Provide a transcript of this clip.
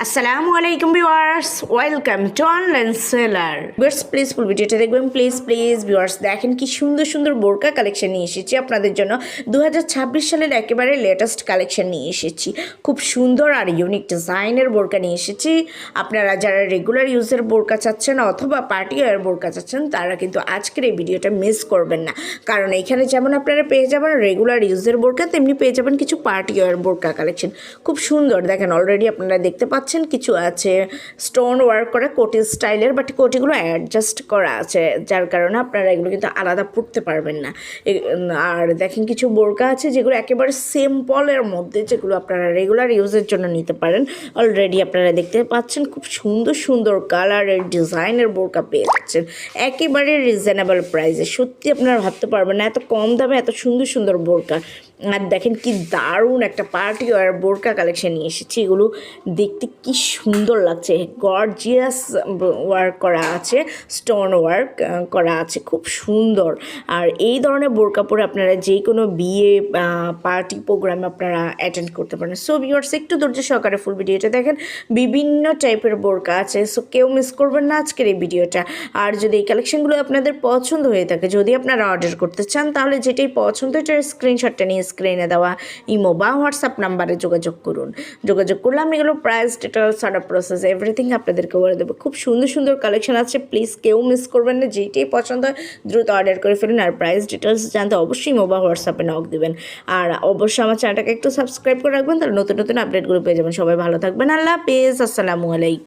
আসসালামু আলাইকুম viewers, welcome to online seller. Viewers please ফুল ভিডিওটা দেখবেন, প্লিজ ভিউয়ার্স দেখেন কি সুন্দর সুন্দর বোরকা কালেকশন নিয়ে এসেছি আপনাদের জন্য। 2026 সালের একেবারে লেটেস্ট কালেকশন নিয়ে এসেছি। খুব সুন্দর আর ইউনিক ডিজাইনের বোরকা নিয়ে এসেছি। আপনারা যারা রেগুলার ইউজের বোরকা চাচ্ছেন অথবা পার্টি ওয়্যার বোরকা চাচ্ছেন তারা কিন্তু আজকের এই ভিডিওটা মিস করবেন না, কারণ এখানে যেমন আপনারা পেয়ে যাবেন রেগুলার ইউজের বোরকা, তেমনি পেয়ে যাবেন কিছু পার্টি ওয়্যার বোরকা কালেকশন। খুব সুন্দর দেখেন, অলরেডি আপনারা দেখতে পাচ্ছেন কিছু আছে স্টোন ওয়ার্ক করা কোটি স্টাইলের, বাট কোটিগুলো অ্যাডজাস্ট করা আছে, যার কারণে আপনারা এগুলো কিন্তু আলাদা পড়তে পারবেন না। আর দেখেন কিছু বোরকা আছে যেগুলো একেবারে সিম্পলের মধ্যে, যেগুলো আপনারা রেগুলার ইউজের জন্য নিতে পারেন। অলরেডি আপনারা দেখতে পাচ্ছেন খুব সুন্দর সুন্দর কালারের ডিজাইনের বোরকা পেয়ে যাচ্ছেন একেবারে রিজনেবল প্রাইসে। সত্যি আপনারা ভাবতে পারবেন না এত কম দামে এত সুন্দর সুন্দর বোরকা। আর দেখেন কি দারুণ একটা পার্টি ওয়্যার বোরকা কালেকশন নিয়ে এসেছি। এগুলো দেখতে কি সুন্দর লাগছে, গর্জিয়াস ওয়ার্ক করা আছে, স্টোন ওয়ার্ক করা আছে, খুব সুন্দর। আর এই ধরনের বোরকা পরে আপনারা যে কোনো বিয়ে পার্টি প্রোগ্রামে আপনারা অ্যাটেন্ড করতে পারেন। সো ভিউয়ার্স একটু ধৈর্য সহকারে ফুল ভিডিওটা দেখেন, বিভিন্ন টাইপের বোরকা আছে, সো কেউ মিস করবেন না আজকের এই ভিডিওটা। আর যদি এই কালেকশনগুলো আপনাদের পছন্দ হয়ে থাকে, যদি আপনারা অর্ডার করতে চান, তাহলে যেটাই পছন্দ এটার স্ক্রিনশটটা নিয়ে স্ক্রিনে দেওয়া ইমো বা হোয়াটসঅ্যাপ নাম্বারে যোগাযোগ করুন। যোগাযোগ করলে আমি এগুলো প্রাইস ডিটেলস আর প্রসেস এভরিথিং আপনাদেরকে বলে দেবো। খুব সুন্দর সুন্দর কালেকশন আছে, প্লিজ কেউ মিস করবেন না। যেটাই পছন্দ হয় দ্রুত অর্ডার করে ফেলুন। আর প্রাইস ডিটেলস জানতে অবশ্যই ইমো বা হোয়াটসঅ্যাপে নক দেবেন। আর অবশ্যই আমার চ্যানেলটাকে একটু সাবস্ক্রাইব করে রাখবেন, তাহলে নতুন নতুন আপডেটগুলো পেয়ে যাবেন। সবাই ভালো থাকবেন, আল্লাহ হাফেজ, আসসালামু আলাইকুম।